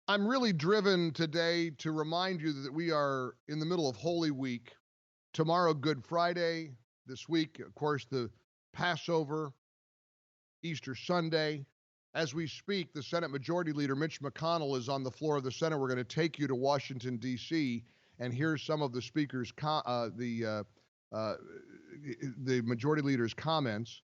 I'm really driven today to remind you that we are in the middle of Holy Week. Tomorrow, Good Friday. This week, of course, the Passover, Easter Sunday. As we speak, the Senate Majority Leader Mitch McConnell is on the floor of the Senate. We're going to take you to Washington, D.C., and here's some of the speaker's, the Majority Leader's comments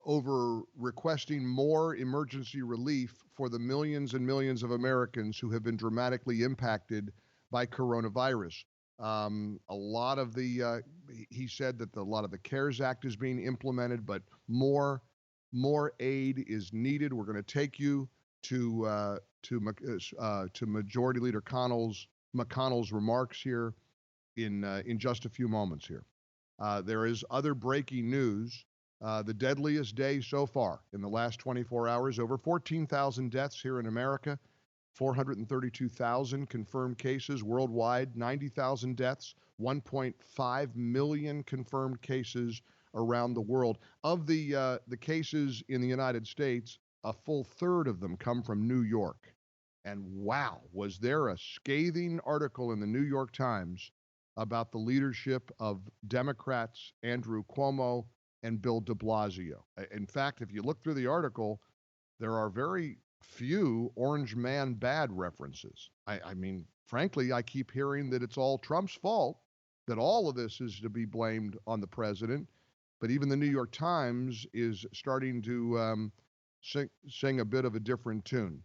over requesting more emergency relief for the millions and millions of Americans who have been dramatically impacted by coronavirus. A lot of the, he said that a lot of the CARES Act is being implemented, but more aid is needed. We're going to take you to Majority Leader McConnell's remarks here in just a few moments here. There is other breaking news. The deadliest day so far in the last 24 hours, over 14,000 deaths here in America, 432,000 confirmed cases worldwide, 90,000 deaths, 1.5 million confirmed cases around the world. Of the cases in the United States, a full third of them come from New York. And wow, was there a scathing article in the New York Times about the leadership of Democrats Andrew Cuomo and Bill de Blasio. In fact, if you look through the article, there are very few Orange Man bad references. I mean, frankly, I keep hearing that it's all Trump's fault, that all of this is to be blamed on the president. But even the New York Times is starting to sing a bit of a different tune.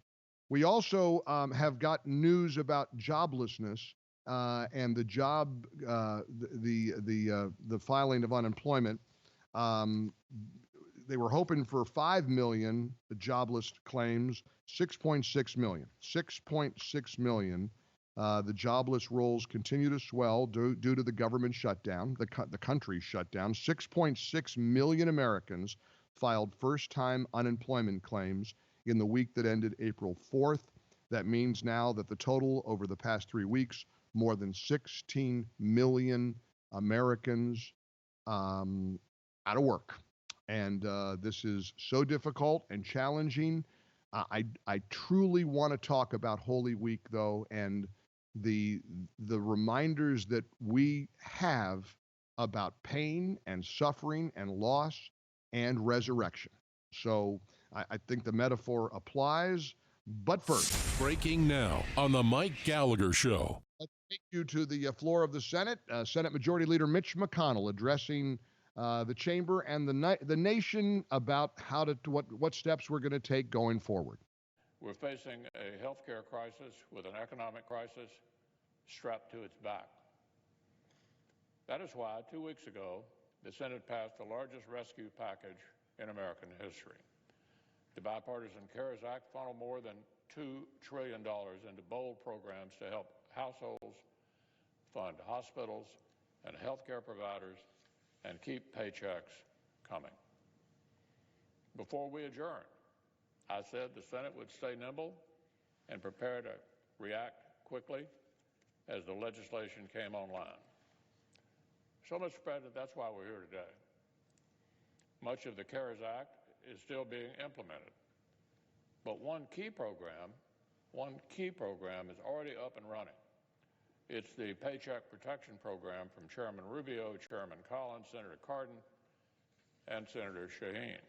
We also have got news about joblessness and the filing of unemployment. They were hoping for 5 million jobless claims, 6.6 million. 6.6 million. The jobless rolls continue to swell due to the government shutdown, the country's shutdown. 6.6 million Americans filed first-time unemployment claims in the week that ended April 4th. That means now that the total over the past 3 weeks, more than 16 million Americans out of work. And this is so difficult and challenging. I truly want to talk about Holy Week, though, and the reminders that we have about pain and suffering and loss and resurrection. So I think the metaphor applies. But first, breaking now on the Mike Gallagher Show. Let's take you to the floor of the Senate. Senate Majority Leader Mitch McConnell addressing the chamber and the nation about what steps we're going to take going forward. We're facing a healthcare crisis with an economic crisis strapped to its back. That is why 2 weeks ago, the Senate passed the largest rescue package in American history. The bipartisan CARES Act funneled more than $2 trillion into bold programs to help households, fund hospitals and healthcare providers, and keep paychecks coming. Before we adjourned, I said the Senate would stay nimble and prepare to react quickly as the legislation came online. So, Mr. President, that's why we're here today. Much of the CARES Act is still being implemented, but one key program is already up and running. It's the Paycheck Protection Program from Chairman Rubio, Chairman Collins, Senator Cardin, and Senator Shaheen.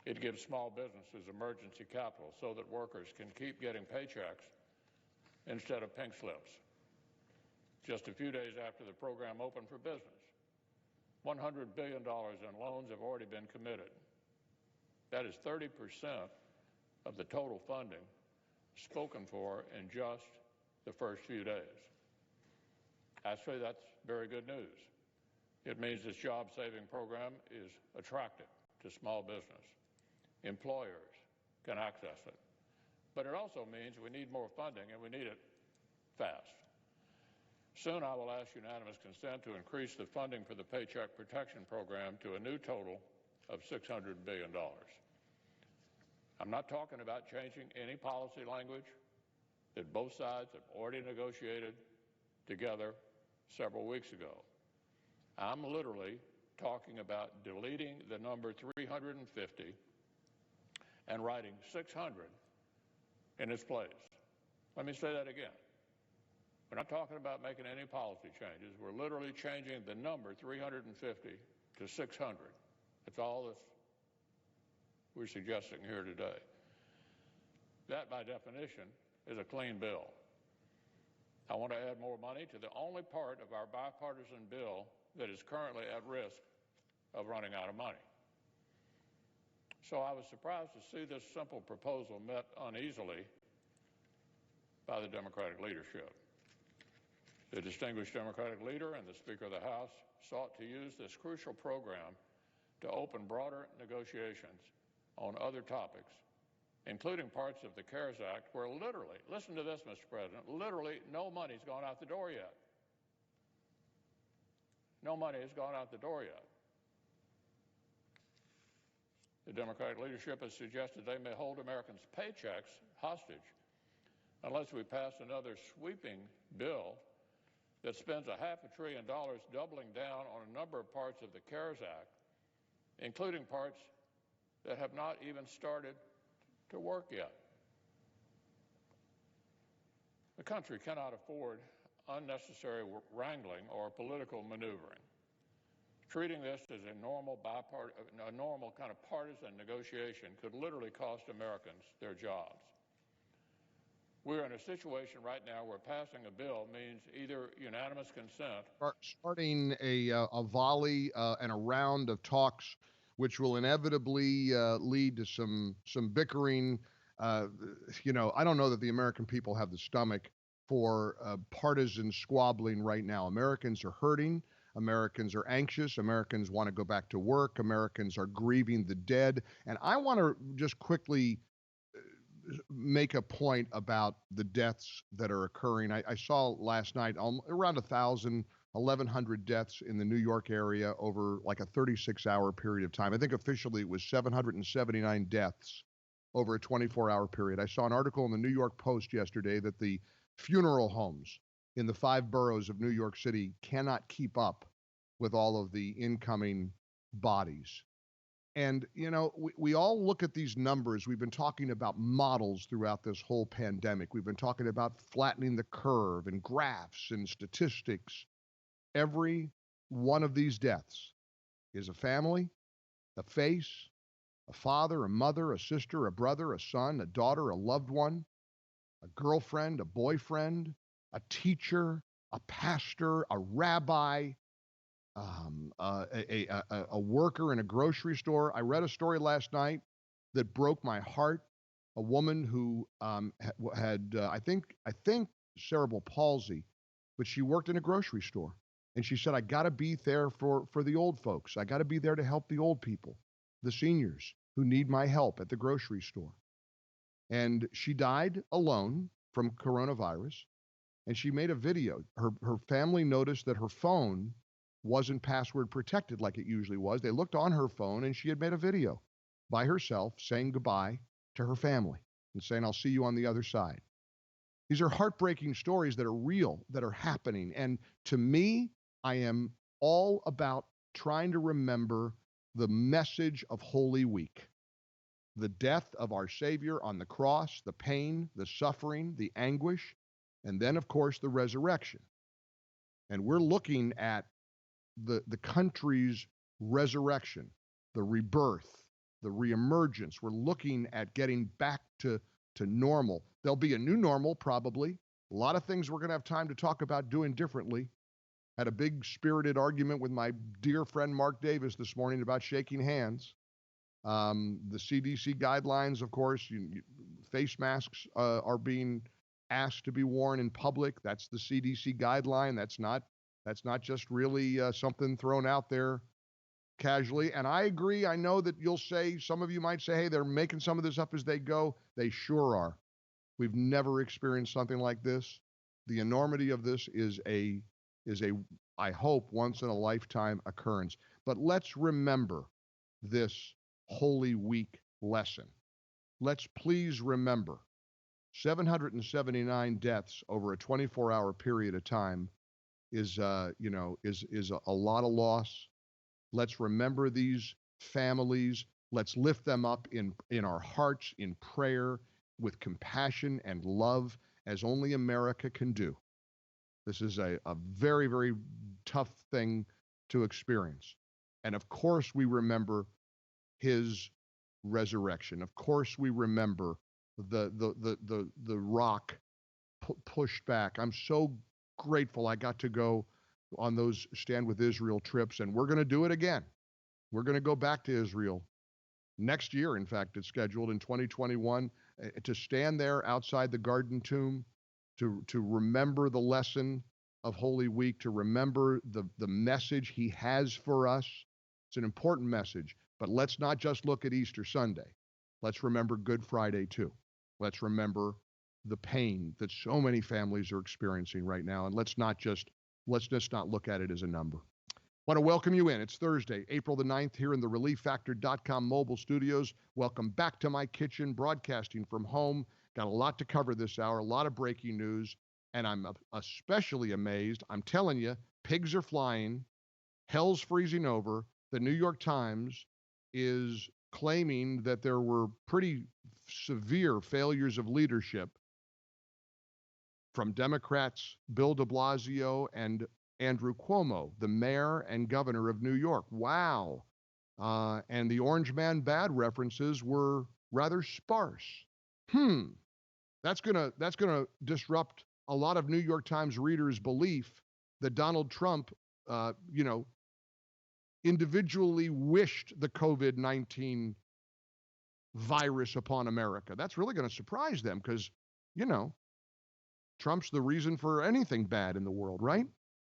It gives small businesses emergency capital so that workers can keep getting paychecks instead of pink slips. Just a few days after the program opened for business, $100 billion in loans have already been committed. That is 30% of the total funding spoken for in just the first few days. Actually, that's very good news. It means this job-saving program is attractive to small business. Employers can access it. But it also means we need more funding, and we need it fast. Soon I will ask unanimous consent to increase the funding for the Paycheck Protection Program to a new total of $600 billion. I'm not talking about changing any policy language that both sides have already negotiated together several weeks ago. I'm literally talking about deleting the number 350 and writing 600 in its place. Let me say that again. We're not talking about making any policy changes. We're literally changing the number 350 to 600. That's all this we're suggesting here today. That, by definition, is a clean bill. I want to add more money to the only part of our bipartisan bill that is currently at risk of running out of money. So I was surprised to see this simple proposal met uneasily by the Democratic leadership. The distinguished Democratic leader and the Speaker of the House sought to use this crucial program to open broader negotiations on other topics, including parts of the CARES Act where literally, listen to this, Mr. President, literally no money's gone out the door yet. No money has gone out the door yet. The Democratic leadership has suggested they may hold Americans' paychecks hostage unless we pass another sweeping bill that spends $500 billion doubling down on a number of parts of the CARES Act, including parts that have not even started to work yet. The country cannot afford unnecessary wrangling or political maneuvering. Treating this as a normal kind of partisan negotiation could literally cost Americans their jobs. We're in a situation right now where passing a bill means either unanimous consent. Starting a volley and a round of talks, which will inevitably lead to some bickering. I don't know that the American people have the stomach for partisan squabbling right now. Americans are hurting. Americans are anxious. Americans want to go back to work. Americans are grieving the dead. And I want to just quickly make a point about the deaths that are occurring. I saw last night around 1,100 deaths in the New York area over like a 36-hour period of time. I think officially it was 779 deaths over a 24-hour period. I saw an article in the New York Post yesterday that the funeral homes in the 5 boroughs of New York City cannot keep up with all of the incoming bodies. And, we all look at these numbers. We've been talking about models throughout this whole pandemic. We've been talking about flattening the curve and graphs and statistics. Every one of these deaths is a family, a face, a father, a mother, a sister, a brother, a son, a daughter, a loved one, a girlfriend, a boyfriend, a teacher, a pastor, a rabbi, a worker in a grocery store. I read a story last night that broke my heart. A woman who had I think cerebral palsy, but she worked in a grocery store, and she said, "I got to be there for the old folks. I got to be there to help the old people, the seniors who need my help at the grocery store." And she died alone from coronavirus, and she made a video. Her family noticed that her phone wasn't password protected like it usually was. They looked on her phone, and she had made a video by herself saying goodbye to her family and saying, "I'll see you on the other side." These are heartbreaking stories that are real, that are happening. And to me, I am all about trying to remember the message of Holy Week. The death of our Savior on the cross, the pain, the suffering, the anguish, and then, of course, the resurrection. And we're looking at the country's resurrection, the rebirth, the reemergence. We're looking at getting back to normal. There'll be a new normal, probably. A lot of things we're going to have time to talk about doing differently. Had a big spirited argument with my dear friend Mark Davis this morning about shaking hands. The CDC guidelines, of course, face masks are being asked to be worn in public. That's the CDC guideline. That's not just really something thrown out there casually. And I agree. I know that some of you might say, hey, they're making some of this up as they go. They sure are. We've never experienced something like this. The enormity of this is a, I hope, once in a lifetime occurrence. But let's remember this Holy Week lesson. Let's please remember 779 deaths over a 24-hour period of time is a lot of loss. Let's remember these families. Let's lift them up in our hearts in prayer with compassion and love as only America can do. This is a very, very tough thing to experience. And of course, we remember his resurrection. Of course, we remember the rock pushed back. I'm so grateful I got to go on those Stand With Israel trips, and we're going to do it again. We're going to go back to Israel next year. In fact, it's scheduled in 2021 to stand there outside the Garden Tomb, to remember the lesson of Holy Week, to remember the message he has for us. It's an important message, but let's not just look at Easter Sunday. Let's remember Good Friday too. Let's remember the pain that so many families are experiencing right now, and let's just not look at it as a number. Want to welcome you in. It's Thursday, April the 9th, here in the ReliefFactor.com mobile studios. Welcome back to my kitchen, broadcasting from home. Got a lot to cover this hour, a lot of breaking news, and I'm especially amazed. I'm telling you, pigs are flying, hell's freezing over. The New York Times is claiming that there were pretty severe failures of leadership from Democrats Bill de Blasio and Andrew Cuomo, the mayor and governor of New York. Wow. And the Orange Man Bad references were rather sparse. That's gonna disrupt a lot of New York Times readers' belief that Donald Trump, individually wished the COVID-19 virus upon America. That's really going to surprise them because, Trump's the reason for anything bad in the world, right?